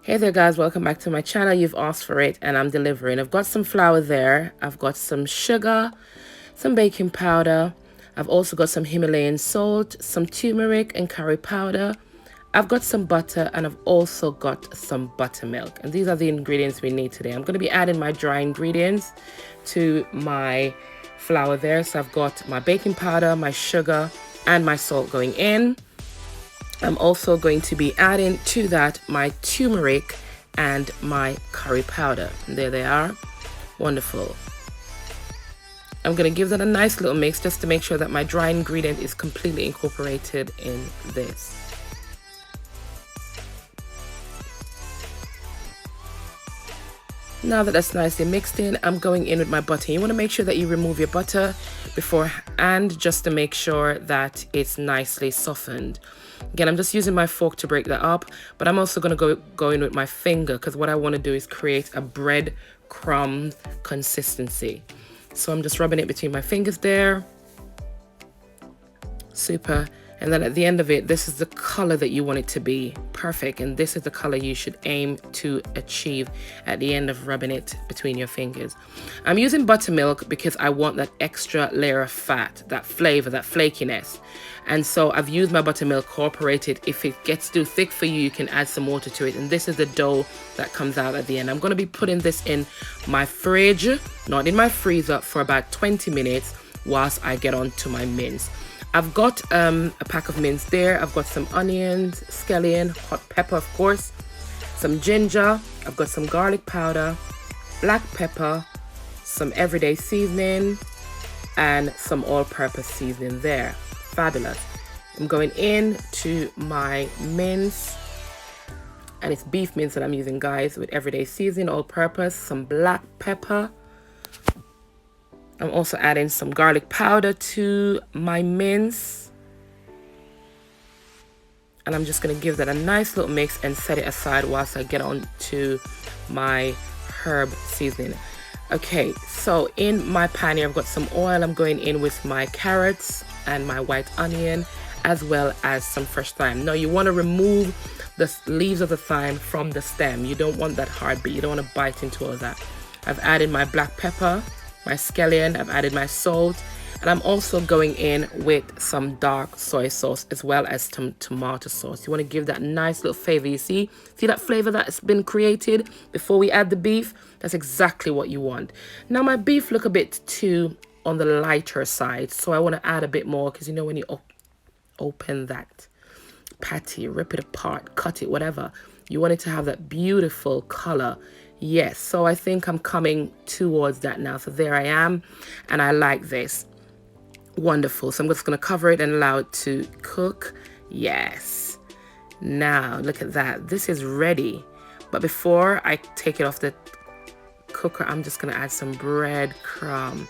Hey there guys, welcome back to my channel. You've asked for it and I'm delivering. I've got some flour there. I've got some sugar, some baking powder. I've also got some Himalayan salt, some turmeric and curry powder. I've got some butter and I've also got some buttermilk. And these are the ingredients we need today. I'm going to be adding my dry ingredients to my flour there. So I've got my baking powder, my sugar and my salt going in. I'm also going to be adding to that my turmeric and my curry powder. And there they are. Wonderful. I'm going to give that a nice little mix just to make sure that my dry ingredient is completely incorporated in this. Now that that's nicely mixed in, I'm going in with my butter. You want to make sure that you remove your butter beforehand just to make sure that it's nicely softened. Again, I'm just using my fork to break that up, but I'm also going to go in with my finger because what I want to do is create a breadcrumb consistency. So I'm just rubbing it between my fingers there. Super. And then at the end of it, this is the color that you want it to be. Perfect. And this is the color you should aim to achieve at the end of rubbing it between your fingers. I'm using buttermilk because I want that extra layer of fat, that flavor, that flakiness. And so I've used my buttermilk incorporated. If it gets too thick for you, you can add some water to it. And this is the dough that comes out at the end. I'm going to be putting this in my fridge, not in my freezer, for about 20 minutes whilst I get on to my mince. I've got a pack of mince there. I've got some onions, scallion, hot pepper, of course, some ginger. I've got some garlic powder, black pepper, some everyday seasoning, and some all-purpose seasoning there. Fabulous. I'm going in to my mince, and it's beef mince that I'm using, guys, with everyday seasoning, all-purpose, some black pepper. I'm also adding some garlic powder to my mince. And I'm just going to give that a nice little mix and set it aside whilst I get on to my herb seasoning. Okay, so in my pan here, I've got some oil. I'm going in with my carrots and my white onion, as well as some fresh thyme. Now, you want to remove the leaves of the thyme from the stem. You don't want that hard bit. You don't want to bite into all that. I've added my black pepper, my scallion, I've added my salt, and I'm also going in with some dark soy sauce as well as some tomato sauce. You want to give that nice little flavor. You see that flavor that's been created before we add the beef? That's exactly what you want. Now my beef look a bit too on the lighter side, so I want to add a bit more because you know when you open that patty, rip it apart, cut it, whatever, you want it to have that beautiful color. Yes, so I think I'm coming towards that now. So there I am, and I like this. Wonderful. So I'm just going to cover it and allow it to cook. Yes. Now, look at that. This is ready. But before I take it off the cooker, I'm just going to add some breadcrumb.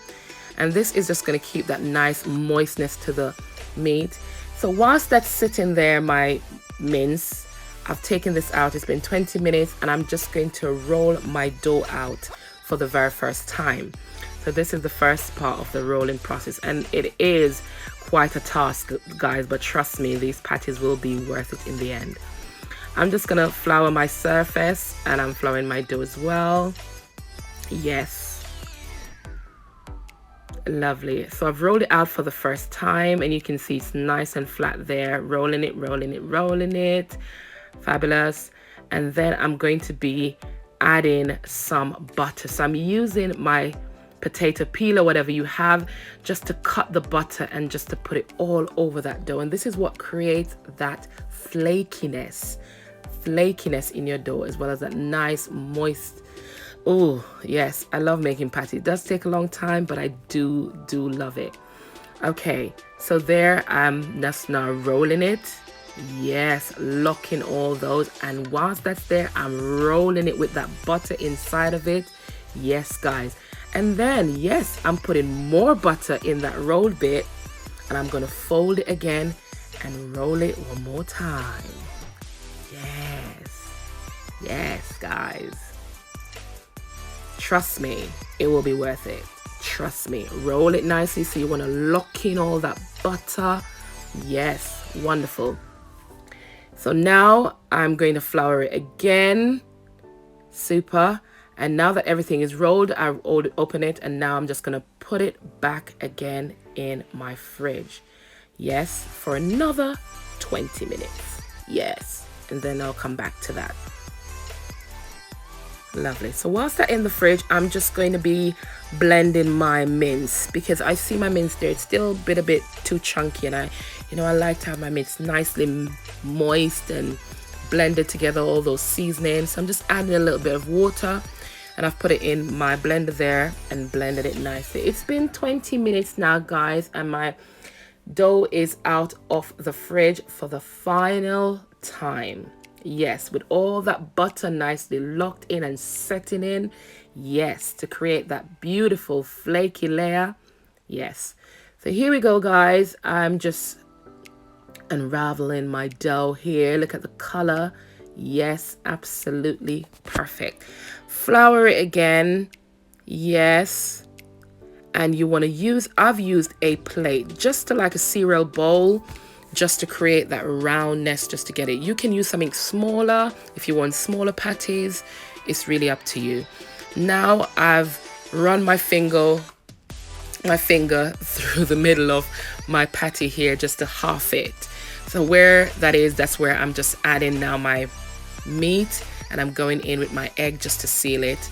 And this is just going to keep that nice moistness to the meat. So whilst that's sitting there, my mince, I've taken this out. It's been 20 minutes and I'm just going to roll my dough out for the very first time. So this is the first part of the rolling process, and it is quite a task, guys, but trust me, these patties will be worth it in the end. I'm just gonna flour my surface and I'm flouring my dough as well. Yes. Lovely. So I've rolled it out for the first time and you can see it's nice and flat there. Rolling it, rolling it, rolling it. Fabulous. And then I'm going to be adding some butter. So I'm using my potato peel or whatever you have just to cut the butter and just to put it all over that dough. And this is what creates that flakiness in your dough, as well as that nice moist. Oh yes, I love making patty. It does take a long time, but I do love it. Okay, so there I'm just now rolling it. Yes, locking all those, and whilst that's there, I'm rolling it with that butter inside of it. Yes, guys. And then, yes, I'm putting more butter in that rolled bit, and I'm going to fold it again and roll it one more time. Yes. Yes, guys. Trust me, it will be worth it. Trust me. Roll it nicely, so you want to lock in all that butter. Yes, wonderful. So now I'm going to flour it again. Super. And now that everything is rolled, I open it, and now I'm just going to put it back again in my fridge. Yes, for another 20 minutes. Yes, and then I'll come back to that. Lovely. So whilst they're in the fridge, I'm just going to be blending my mince, because I see my mince there. It's still a bit too chunky, and I like to have my mince nicely moist and blended together, all those seasonings. So I'm just adding a little bit of water, and I've put it in my blender there and blended it nicely. It's been 20 minutes now, guys, and my dough is out of the fridge for the final time. Yes, with all that butter nicely locked in and setting in. Yes, to create that beautiful flaky layer. Yes. So here we go, guys. I'm just unraveling my dough here. Look at the color. Yes, absolutely perfect. Flour it again. Yes. And you want to use, I've used a plate, just to like a cereal bowl, just to create that roundness, just to get it. You can use something smaller if you want smaller patties. It's really up to you. Now I've run my finger through the middle of my patty here, just to half it. So where that is, that's where I'm just adding now my meat, and I'm going in with my egg just to seal it.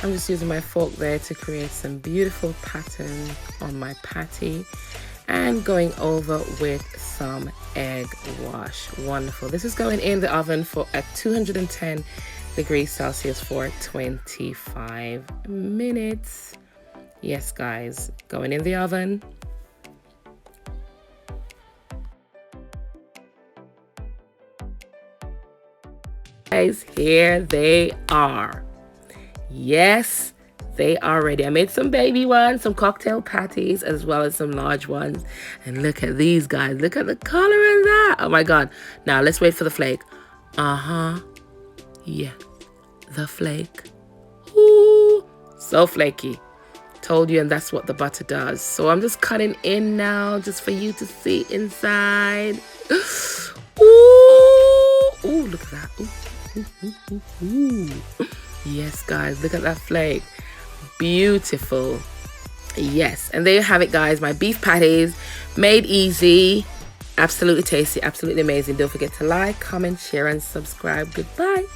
I'm just using my fork there to create some beautiful pattern on my patty, and going over with some egg wash. Wonderful. This is going in the oven for at 210 degrees Celsius for 25 minutes. Yes, guys, going in the oven. Guys, here they are. Yes, they are ready. I made some baby ones, some cocktail patties, as well as some large ones. And look at these, guys. Look at the color of that. Oh my God. Now let's wait for the flake. Yeah, the flake. Ooh, so flaky. Told you, and that's what the butter does. So I'm just cutting in now, just for you to see inside. Ooh, ooh, look at that. Ooh, ooh, ooh, ooh, ooh. Yes, guys, look at that flake. Beautiful. Yes, and there you have it, guys. My beef patties, made easy, absolutely tasty, absolutely amazing. Don't forget to like, comment, share, and subscribe. Goodbye.